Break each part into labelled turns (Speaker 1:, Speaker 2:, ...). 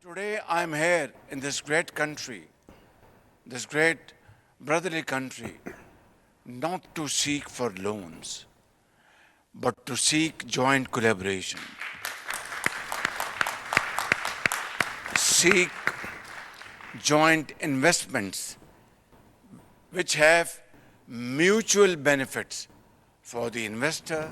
Speaker 1: Today I am here in this great country, this great brotherly country, not to seek for loans, but to seek joint collaboration. Seek joint investments which have mutual benefits for the investor.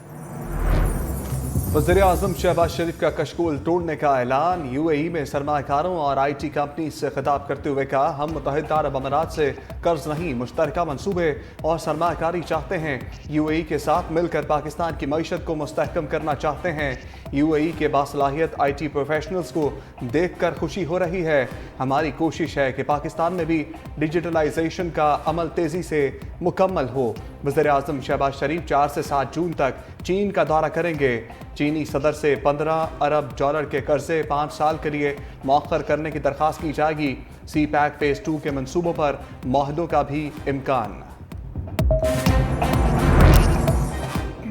Speaker 2: वज़ीर आज़म शहबाज शरीफ का कशकोल तोड़ने का ऐलान। UAE में सरमाकारों और IT company से खिताब करते हुए कहा, हम मुत्तहिदा अरब अमारात से कर्ज नहीं, मुश्तरका मनसूबे और सरमाकारी चाहते हैं। यूएई के साथ मिलकर पाकिस्तान की मईशत को मुस्तहकम करना चाहते हैं। यूएई के बासलाहियत आईटी प्रोफेशनल्स को देख कर खुशी हो रही है। हमारी कोशिश है कि पाकिस्तान में भी डिजिटलाइजेशन का अमल तेज़ी से मुकम्मल हो। वज़ीर आज़म शहबाज शरीफ 4 से 7 जून तक चीन का दौरा करेंगे। चीनी सदर से 15 अरब डॉलर के कर्जे 5 साल के लिए मौखर करने की दरख्वास्त की जाएगी। सी पैक फेज 2 के मंसूबों पर मुआहदों का भी इम्कान।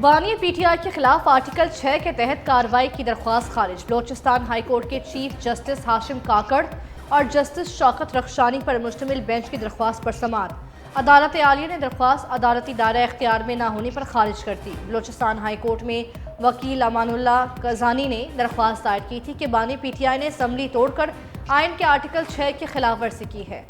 Speaker 3: बानी पीटीआई के खिलाफ आर्टिकल 6 के तहत कार्रवाई की दरख्वास्त खारिज। बलोचिस्तान हाई कोर्ट के चीफ जस्टिस हाशिम काकड़ और जस्टिस शौकत रखशानी पर मुश्तमिल बेंच की दरख्वास्त पर समाअत। अदालत आलिया ने दरख्वास्त अदालती दायरा इख्तियार में न होने पर खारिज कर दी। बलोचिस्तान हाई कोर्ट में वकील अमानुल्लाह कजानी ने दरख्वास्त दायर की थी कि बानी पीटीआई ने असम्बली तोड़कर आइन के आर्टिकल 6 की खिलाफ वर्जी की है।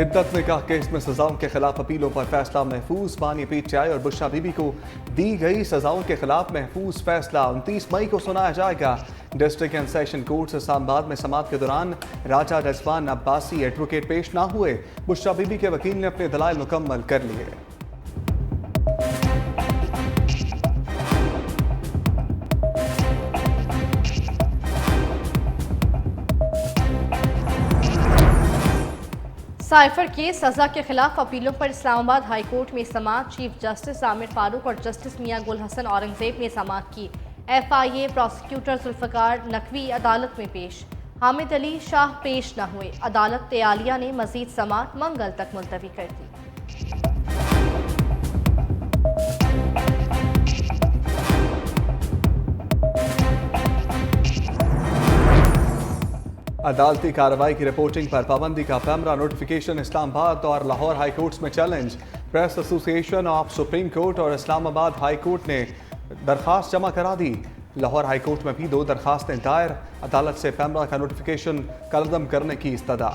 Speaker 2: इद्दत निकाह केस में सजाओं के खिलाफ अपीलों पर फैसला महफूज। बानी पीटीआई और बुशरा बीबी को दी गई सजाओं के खिलाफ महफूज फैसला 29 मई को सुनाया जाएगा। District and session court Islamabad में समाअत के दौरान राजा रिजवान अब्बासी एडवोकेट पेश ना हुए। बुशरा बीबी के वकील ने अपने दलाइल मुकम्मल कर लिए।
Speaker 3: साइफर के सजा के खिलाफ अपीलों पर इस्लामाबाद हाई कोर्ट में समाअत। चीफ जस्टिस आमिर फारूक और जस्टिस मियां गुल हसन औरंगजेब ने समाअत की। FIA प्रोसिक्यूटर जुल्फकार नकवी अदालत में पेश। हामिद अली शाह पेश न हुए। अदालत आलिया ने मजीद समाअत मंगल तक मुलतवी कर दी।
Speaker 2: अदालती कार्रवाई की रिपोर्टिंग पर पाबंदी का पैमरा नोटिफिकेशन। इस्लामाबाद और लाहौर हाई कोर्ट्स में challenge. Press association of supreme court और इस्लामाबाद हाई कोर्ट ने दरख्वास्त जमा करा दी। लाहौर हाई कोर्ट में भी 2 दरख्वास्तें दायर। अदालत से पैमरा का नोटिफिकेशन कलअदम करने की इस्तदा।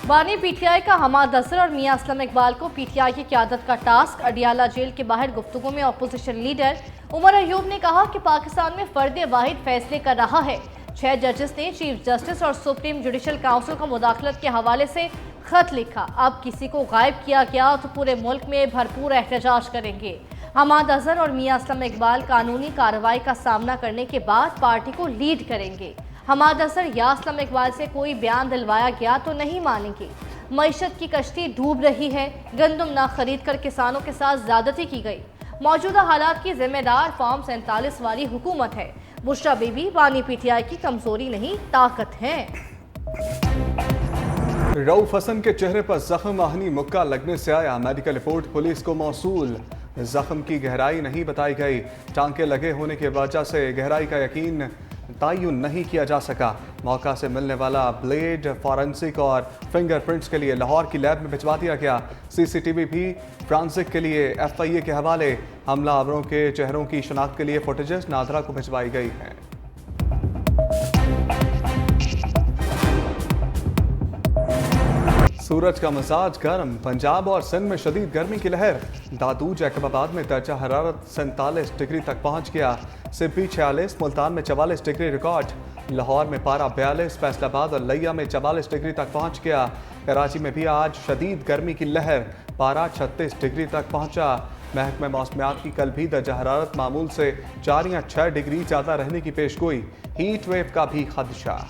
Speaker 3: बानी पीटीआई का हमाद अजहर और मियां असलम इकबाल को पीटीआई की क़यादत का टास्क। अडियाला जेल के बाहर गुफ्तगू में अपोजिशन लीडर उमर अयूब ने कहा कि पाकिस्तान में फर्द वाहिद फैसले कर रहा है। 6 जजेस ने चीफ जस्टिस और सुप्रीम जुडिशल काउंसिल को मुदाखलत के हवाले से खत लिखा। अब किसी को गायब किया गया तो पूरे मुल्क में भरपूर एहतजाज करेंगे। हमाद अजहर और मियां असलम इकबाल कानूनी कार्रवाई का सामना करने के बाद पार्टी को लीड करेंगे। हमाद अजहर या असलम इकबाल से कोई बयान दिलवाया गया तो नहीं मानेंगे। मईशत की कश्ती डूब रही है। गंदम ना खरीद कर किसानों के साथ ज्यादती की गई। मौजूदा हालात की जिम्मेदार फॉर्म 47 वाली हुकूमत है। बुशरा बीबी बानी पीटीआई की कमजोरी नहीं ताकत है।
Speaker 2: रऊफ हसन के चेहरे पर जख्म आहनी मुक्का लगने से आया। मेडिकल रिपोर्ट पुलिस को मौसूल। जख्म की गहराई नहीं बताई गई। टांके लगे होने की वजह से गहराई का यकीन तयन नहीं किया जा सका। मौका से मिलने वाला ब्लेड फॉरेंसिक और फिंगरप्रिंट्स के लिए लाहौर की लैब में भिजवा दिया गया। CCTV भी फ्रांसिक के लिए FIA के हवाले। हमलावरों के चेहरों की शनाख्त के लिए फुटेजेस नादरा को भिजवाई गई हैं। सूरज का मिजाज गर्म। पंजाब और सिंध में शदीद गर्मी की लहर। दादू जैकबाबाद में दर्जा हरारत 47 डिग्री तक पहुंच गया। सिब्बी 46, मुल्तान में 44 डिग्री रिकॉर्ड। लाहौर में पारा 42, फैसलाबाद और लिया में 44 डिग्री तक पहुंच गया। कराची में भी आज शदीद गर्मी की लहर। पारा 36 डिग्री तक पहुंचा। महकमा मौसमियात की कल भी दर्जा हरारत मामूल से 4 या 6 डिग्री ज़्यादा रहने की पेशगोई। हीट वेव का भी खदशा।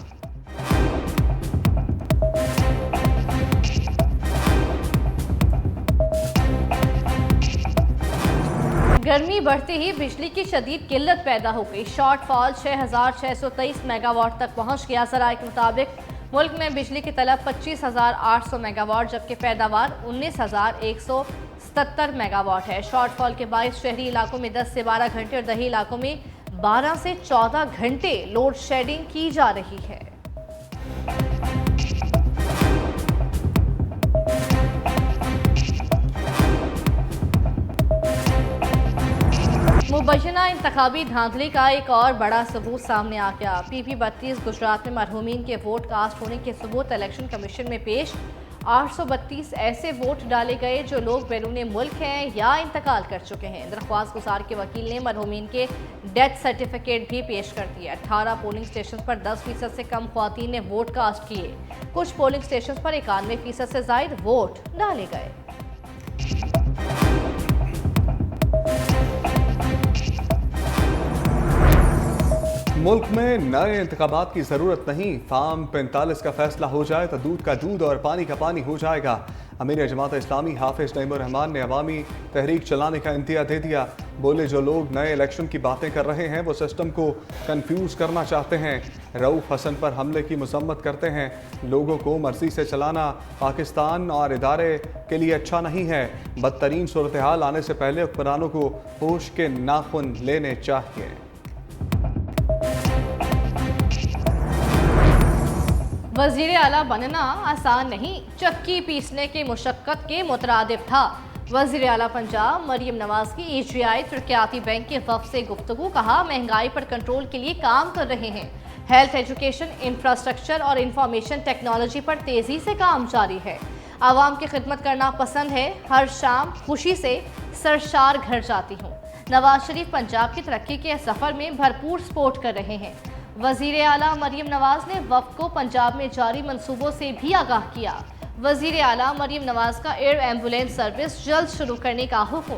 Speaker 3: गर्मी बढ़ते ही बिजली की शदीद किल्लत पैदा हो गई। शॉर्टफॉल 6,623 मेगावाट तक पहुंच गया। ज़राए के मुताबिक मुल्क में बिजली की तलब 25,800 मेगावाट जबकि पैदावार 19,177 मेगावाट है। शॉर्टफॉल के बायस शहरी इलाकों में 10 से 12 घंटे और दही इलाकों में 12 से 14 घंटे लोड शेडिंग की जा रही है। मुबैना इंतखाबी धांधली का एक और बड़ा सबूत सामने आ गया। PP 32 गुजरात में मरहूमीन के वोट कास्ट होने के सबूत इलेक्शन कमीशन में पेश। 832 ऐसे वोट डाले गए जो लोग बैरून मुल्क हैं या इंतकाल कर चुके हैं। दरख्वास्त गुजार के वकील ने मरहूमीन के डेथ सर्टिफिकेट भी पेश कर दिए। 18 पोलिंग स्टेशन पर 10% से कम ख्वातीन ने वोट कास्ट किए। कुछ पोलिंग स्टेशन पर 91% से ज्यादा वोट डाले गए।
Speaker 2: मुल्क में नए इंतखाबात की जरूरत नहीं। फार्म 45 का फैसला हो जाए तो दूध का दूध और पानी का पानी हो जाएगा। अमीर जमात इस्लामी हाफिज नईमुर रहमान ने अवामी तहरीक चलाने का इंतिया दे दिया। बोले जो लोग नए इलेक्शन की बातें कर रहे हैं वो सिस्टम को कंफ्यूज करना चाहते हैं। रऊफ हसन पर हमले की मजम्मत करते हैं। लोगों को मर्जी से चलाना पाकिस्तान और इदारे के लिए अच्छा नहीं है। बदतरीन सूरत हाल आने से पहले हुक्मरानों को होश के नाखून लेने चाहिए।
Speaker 3: वजीर आला बनना आसान नहीं, चक्की पीसने की मुशक्कत के मुतरादिफ था। वजीर आला पंजाब मरियम नवाज की EGI तरक्याती बैंक के वफ़द से गुफ्तगू। कहा महंगाई पर कंट्रोल के लिए काम कर रहे हैं। हेल्थ, एजुकेशन, इंफ्रास्ट्रक्चर और इंफॉर्मेशन टेक्नोलॉजी पर तेज़ी से काम जारी है। आवाम की खिदमत करना पसंद है। हर शाम खुशी से सरशार घर जाती हूँ। नवाज शरीफ पंजाब की तरक्की के सफ़र में भरपूर सपोर्ट कर रहे हैं। वज़ीर आला मरियम नवाज ने वफ़द को पंजाब में जारी मंसूबों से भी आगाह किया। वज़ीर आला मरियम नवाज का एयर एम्बुलेंस सर्विस जल्द शुरू करने का हुक्म।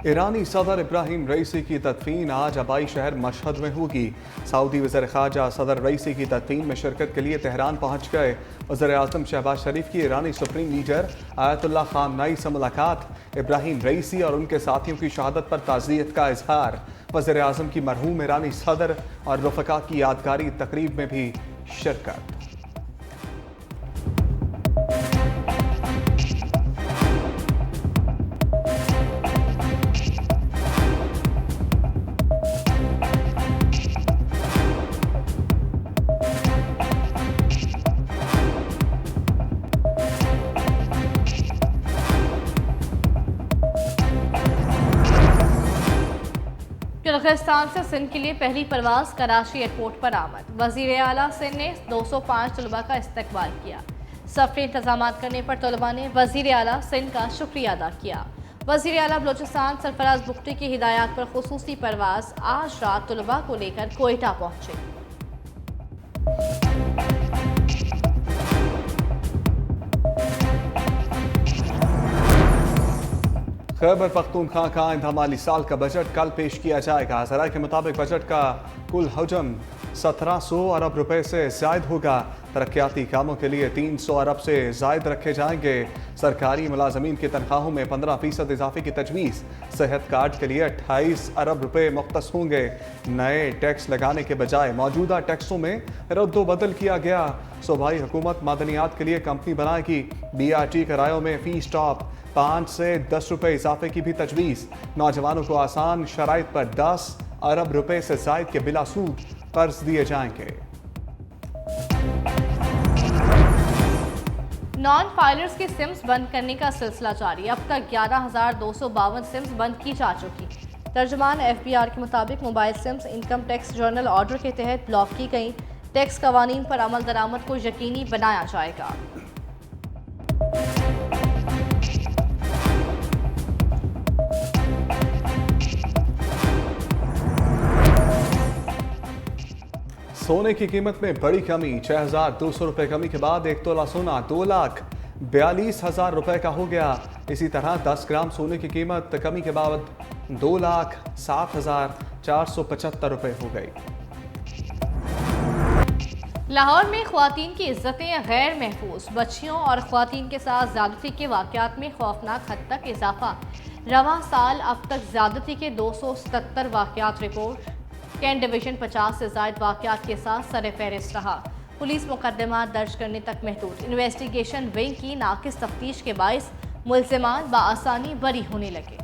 Speaker 2: ईरानी सदर इब्राहिम रईसी की तदफीन आज आबाई शहर मशहद में होगी। सऊदी वज़ीर ख़ारजा सदर रईसी की तदफीन में शिरकत के लिए तेहरान पहुँच गए। वज़ीर आज़म शहबाज शरीफ की ईरानी सुप्रीम लीडर आयतुल्लाह ख़ामनाई से मुलाकात। इब्राहिम रईसी और उनके साथियों की शहादत पर ताज़ियत का इजहार। वज़ीर आज़म की मरहूम ईरानी सदर और रफ़का की यादगारी तकरीब में भी शिरकत।
Speaker 3: किर्गिस्तान से सिंध के लिए पहली परवाज़ कराची एयरपोर्ट पर आमद। वज़ीर आला सिंध ने 205 तलबा का इस्तकबाल किया। सफरी इंतजाम करने पर तलबा ने वज़ीर आला सिंध का शुक्रिया अदा किया। वज़ीर आला बलोचिस्तान सरफराज बुख्ती की हिदायत पर खुसूसी परवाज़ आज रात तलबा को लेकर कोयटा पहुँचे।
Speaker 2: खैबर पख्तूनख्वा का आइंदा माली साल का बजट कल पेश किया जाएगा। ज़राए के मुताबिक बजट का कुल हजम 1700 अरब रुपए से ज़ायद होगा। तरक्याती कामों के लिए 300 अरब से ज़ायद रखे जाएंगे। सरकारी मुलाजमीन की तनख्वाहों में 15% इजाफे की तजवीज़। सेहत कार्ड के लिए 28 अरब रुपए मुख्तस होंगे। नए टैक्स लगाने के बजाय मौजूदा टैक्सों में रद्दोबदल किया गया। सूबाई हुकूमत मादनियात के लिए कंपनी बनाएगी। BRT किरायों में फी स्टॉप 5 से 10 रुपए इजाफे की भी तजवीज़। नौजवानों को आसान शराइत पर 10 अरब रुपए से ज़ायद के बिला सूद कर्ज दिए जाएंगे।
Speaker 3: नॉन फाइलर्स के सिम्स बंद करने का सिलसिला जारी। अब तक 11,252 सिम्स बंद की जा चुकी। तर्जुमान FBR के मुताबिक mobile sims income tax general order के तहत ब्लॉक की गई। टैक्स कवानीन पर अमल दरामद को यकीनी बनाया जाएगा।
Speaker 2: सोने की कीमत में बड़ी कमी। 6,200 रुपए कमी के बाद 1 तोला सोना 2,42,000 रुपए का हो गया। इसी तरह 10 ग्राम सोने की कीमत कमी के बाद 2,07,475 रुपए हो गई।
Speaker 3: लाहौर में ख्वातीन की इज्जतें गैर महफूज, बच्चियों और ख्वातीन के साथ ज्यादती के वाकयात में खौफनाक हद तक इजाफा। रवां साल अब तक ज्यादती के 277 वाकयात रिपोर्ट। कैंट डिवीजन 50 से जायद वाकयात के साथ सर फहरिस्त रहा। पुलिस मुकदमा दर्ज करने तक महदूद। इन्वेस्टिगेशन विंग की नाकिस तफ्तीश के बायस मुल्ज़िमान बआसानी बरी होने लगे।